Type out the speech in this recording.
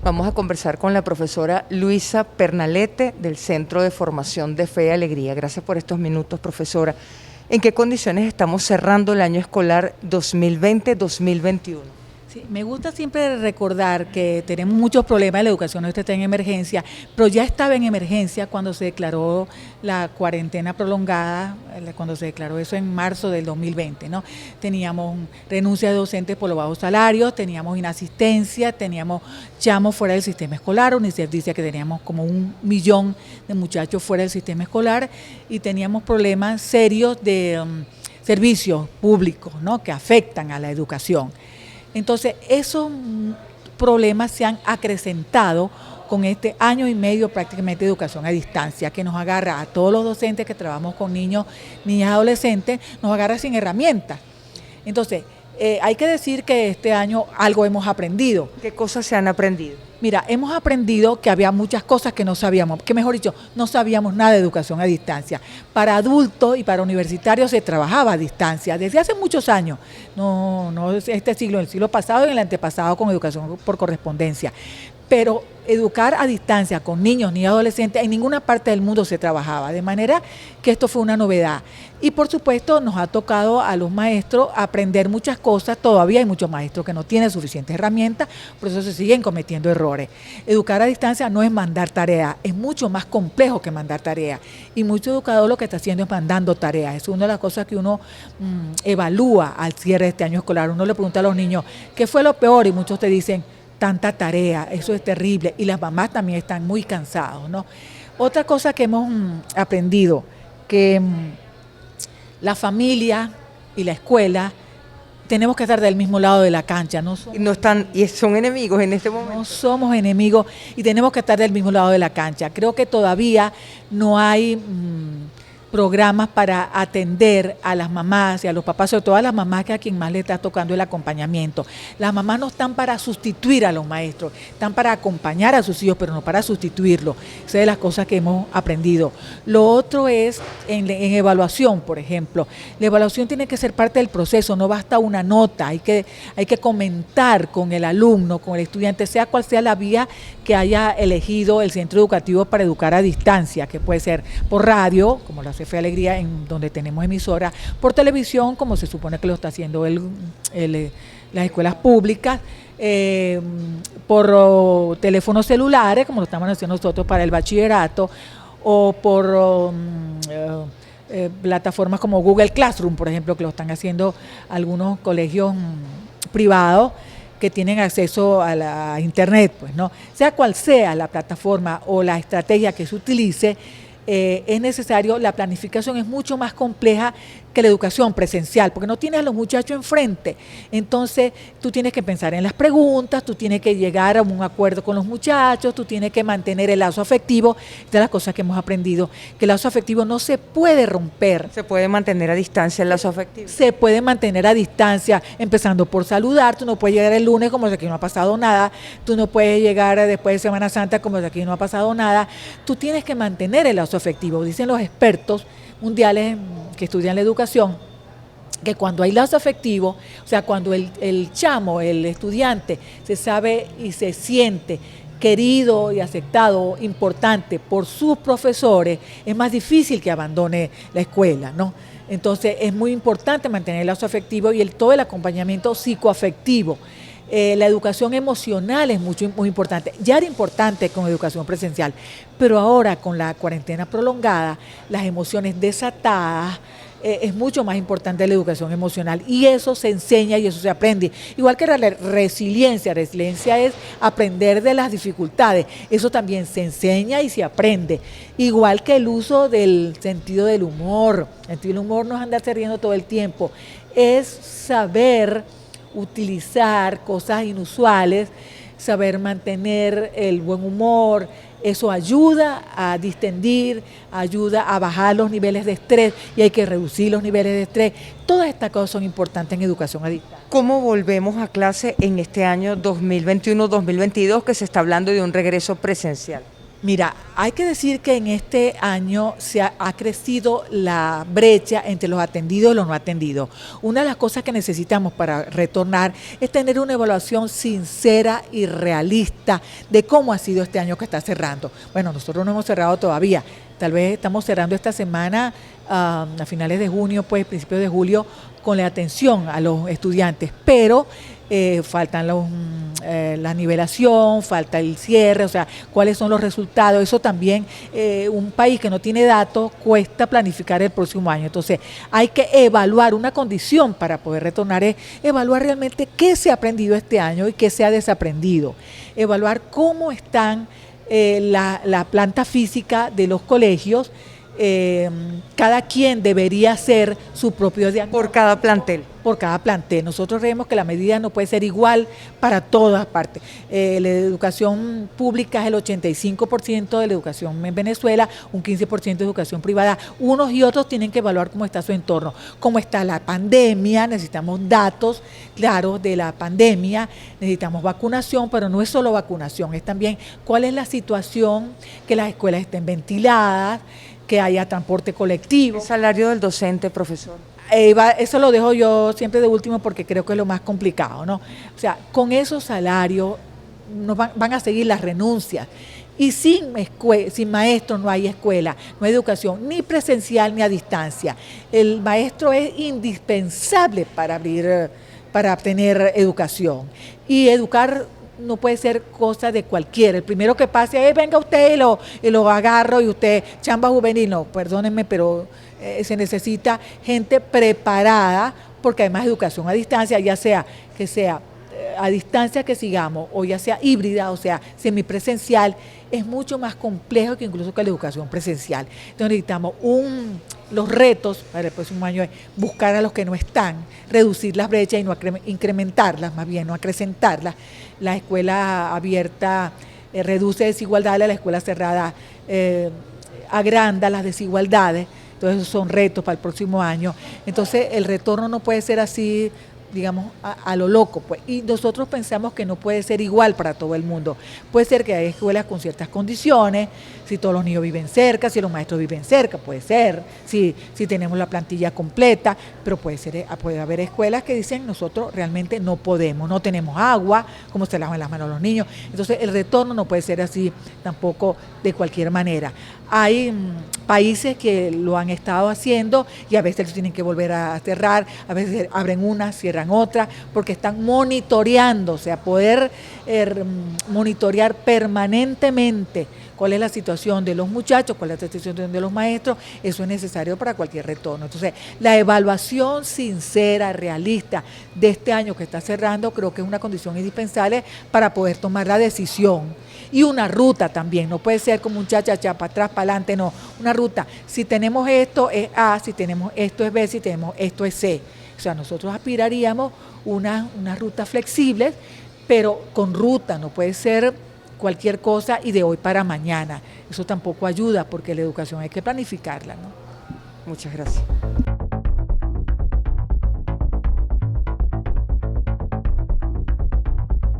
Vamos a conversar con la profesora Luisa Pernalete del Centro de Formación de Fe y Alegría. Gracias por estos minutos, profesora. ¿En qué condiciones estamos cerrando el año escolar 2020-2021? Sí, me gusta siempre recordar que tenemos muchos problemas, la educación no está en emergencia, pero ya estaba en emergencia cuando se declaró la cuarentena prolongada, cuando se declaró eso en marzo del 2020, ¿no? Teníamos renuncia de docentes por los bajos salarios, teníamos inasistencia, teníamos chamos fuera del sistema escolar. UNICEF dice que teníamos como 1 millón de muchachos fuera del sistema escolar y teníamos problemas serios de servicios públicos, ¿no?, que afectan a la educación. Entonces, esos problemas se han acrecentado con este año y medio prácticamente de educación a distancia, que nos agarra a todos los docentes que trabajamos con niños, niñas y adolescentes, nos agarra sin herramientas. Entonces, hay que decir que este año algo hemos aprendido. ¿Qué cosas se han aprendido? Mira, hemos aprendido que había muchas cosas que no sabíamos, que mejor dicho, no sabíamos nada de educación a distancia. Para adultos y para universitarios se trabajaba a distancia desde hace muchos años, no este siglo, el siglo pasado y el antepasado con educación por correspondencia. Pero educar a distancia con niños ni adolescentes en ninguna parte del mundo se trabajaba, de manera que esto fue una novedad. Y por supuesto nos ha tocado a los maestros aprender muchas cosas. Todavía hay muchos maestros que no tienen suficientes herramientas, por eso se siguen cometiendo errores. Educar a distancia no es mandar tareas, es mucho más complejo que mandar tareas. Y mucho educador lo que está haciendo es mandando tareas. Es una de las cosas que uno evalúa al cierre de este año escolar. Uno le pregunta a los niños, ¿qué fue lo peor? Y muchos te dicen, tanta tarea, eso es terrible, y las mamás también están muy cansados, ¿no? Otra cosa que hemos aprendido, que la familia y la escuela tenemos que estar del mismo lado de la cancha, y son enemigos en este momento. No somos enemigos y tenemos que estar del mismo lado de la cancha. Creo que todavía no hay programas para atender a las mamás y a los papás, sobre todo a las mamás, que a quien más le está tocando el acompañamiento. Las mamás no están para sustituir a los maestros, están para acompañar a sus hijos, pero no para sustituirlos. Esa es de las cosas que hemos aprendido. Lo otro es en evaluación, por ejemplo. La evaluación tiene que ser parte del proceso, no basta una nota, hay que comentar con el alumno, con el estudiante, sea cual sea la vía que haya elegido el centro educativo para educar a distancia, que puede ser por radio, como lo hace Fe y Alegría, en donde tenemos emisora, por televisión, como se supone que lo está haciendo las escuelas públicas, por teléfonos celulares, como lo estamos haciendo nosotros para el bachillerato, o por plataformas como Google Classroom, por ejemplo, que lo están haciendo algunos colegios privados que tienen acceso a la internet, pues, ¿no? Sea cual sea la plataforma o la estrategia que se utilice, es necesario, la planificación es mucho más compleja que la educación presencial, porque no tienes a los muchachos enfrente. Entonces, tú tienes que pensar en las preguntas, tú tienes que llegar a un acuerdo con los muchachos, tú tienes que mantener el lazo afectivo. De las cosas que hemos aprendido, que el lazo afectivo no se puede romper. ¿Se puede mantener a distancia el lazo afectivo? Se puede mantener a distancia, empezando por saludar. Tú no puedes llegar el lunes como si aquí no ha pasado nada, tú no puedes llegar después de Semana Santa como si aquí no ha pasado nada. Tú tienes que mantener el lazo afectivo. Dicen los expertos mundiales que estudian la educación, que cuando hay lazo afectivo, o sea, cuando el chamo, el estudiante, se sabe y se siente querido y aceptado, importante por sus profesores, es más difícil que abandone la escuela, ¿no? Entonces es muy importante mantener el lazo afectivo y todo el acompañamiento psicoafectivo. La educación emocional es muy importante. Ya era importante con educación presencial, pero ahora con la cuarentena prolongada, las emociones desatadas, es mucho más importante la educación emocional, y eso se enseña y eso se aprende. Igual que la resiliencia es aprender de las dificultades, eso también se enseña y se aprende. Igual que el uso del sentido del humor. El sentido del humor no es andarse riendo todo el tiempo, es saber utilizar cosas inusuales, saber mantener el buen humor. Eso ayuda a distendir, ayuda a bajar los niveles de estrés, y hay que reducir los niveles de estrés. Todas estas cosas son importantes en educación a distancia. ¿Cómo volvemos a clase en este año 2021-2022, que se está hablando de un regreso presencial? Mira, hay que decir que en este año ha crecido la brecha entre los atendidos y los no atendidos. Una de las cosas que necesitamos para retornar es tener una evaluación sincera y realista de cómo ha sido este año que está cerrando. Bueno, nosotros no hemos cerrado todavía, tal vez estamos cerrando esta semana a finales de junio, pues principios de julio, con la atención a los estudiantes, pero faltan la nivelación, falta el cierre, o sea, cuáles son los resultados. Eso también, un país que no tiene datos, cuesta planificar el próximo año. Entonces, hay que evaluar. Una condición para poder retornar es evaluar realmente qué se ha aprendido este año y qué se ha desaprendido. Evaluar cómo están la planta física de los colegios. Cada quien debería hacer su propio diagnóstico. Por cada plantel. Por cada plantel. Nosotros creemos que la medida no puede ser igual para todas partes. La educación pública es el 85% de la educación en Venezuela, un 15% de educación privada. Unos y otros tienen que evaluar cómo está su entorno, cómo está la pandemia, necesitamos datos claros de la pandemia, necesitamos vacunación, pero no es solo vacunación, es también cuál es la situación, que las escuelas estén ventiladas, que haya transporte colectivo. El salario del docente, profesor. Eso lo dejo yo siempre de último porque creo que es lo más complicado, ¿no? O sea, con esos salarios van a seguir las renuncias. Y sin maestros no hay escuela, no hay educación, ni presencial ni a distancia. El maestro es indispensable para tener educación. Y educar no puede ser cosa de cualquiera. El primero que pase es venga usted y lo agarro y usted, chamba juvenil. No, perdónenme, pero se necesita gente preparada, porque además educación a distancia, ya sea que sea a distancia que sigamos, o ya sea híbrida, o sea, semipresencial, es mucho más complejo que incluso que la educación presencial. Entonces necesitamos los retos para el próximo año es buscar a los que no están, reducir las brechas y no incrementarlas, más bien no acrecentarlas. La escuela abierta reduce desigualdades, la escuela cerrada agranda las desigualdades. Entonces esos son retos para el próximo año. Entonces el retorno no puede ser así, digamos, a lo loco, pues. Y nosotros pensamos que no puede ser igual para todo el mundo. Puede ser que hay escuelas con ciertas condiciones, si todos los niños viven cerca, si los maestros viven cerca, puede ser, si tenemos la plantilla completa, pero puede haber escuelas que dicen nosotros realmente no podemos, no tenemos agua, cómo se lavan las manos los niños. Entonces el retorno no puede ser así tampoco de cualquier manera. Hay países que lo han estado haciendo y a veces tienen que volver a cerrar, a veces abren una, cierran otra, porque están monitoreando, o sea, poder monitorear permanentemente cuál es la situación de los muchachos, cuál es la situación de los maestros, eso es necesario para cualquier retorno. Entonces, la evaluación sincera, realista de este año que está cerrando, creo que es una condición indispensable para poder tomar la decisión. Y una ruta también, no puede ser como un cha-cha-cha, para atrás, para adelante, no. Una ruta, si tenemos esto es A, si tenemos esto es B, si tenemos esto es C. O sea, nosotros aspiraríamos una ruta flexible, pero con ruta, no puede ser cualquier cosa y de hoy para mañana. Eso tampoco ayuda porque la educación hay que planificarla, ¿no? Muchas gracias.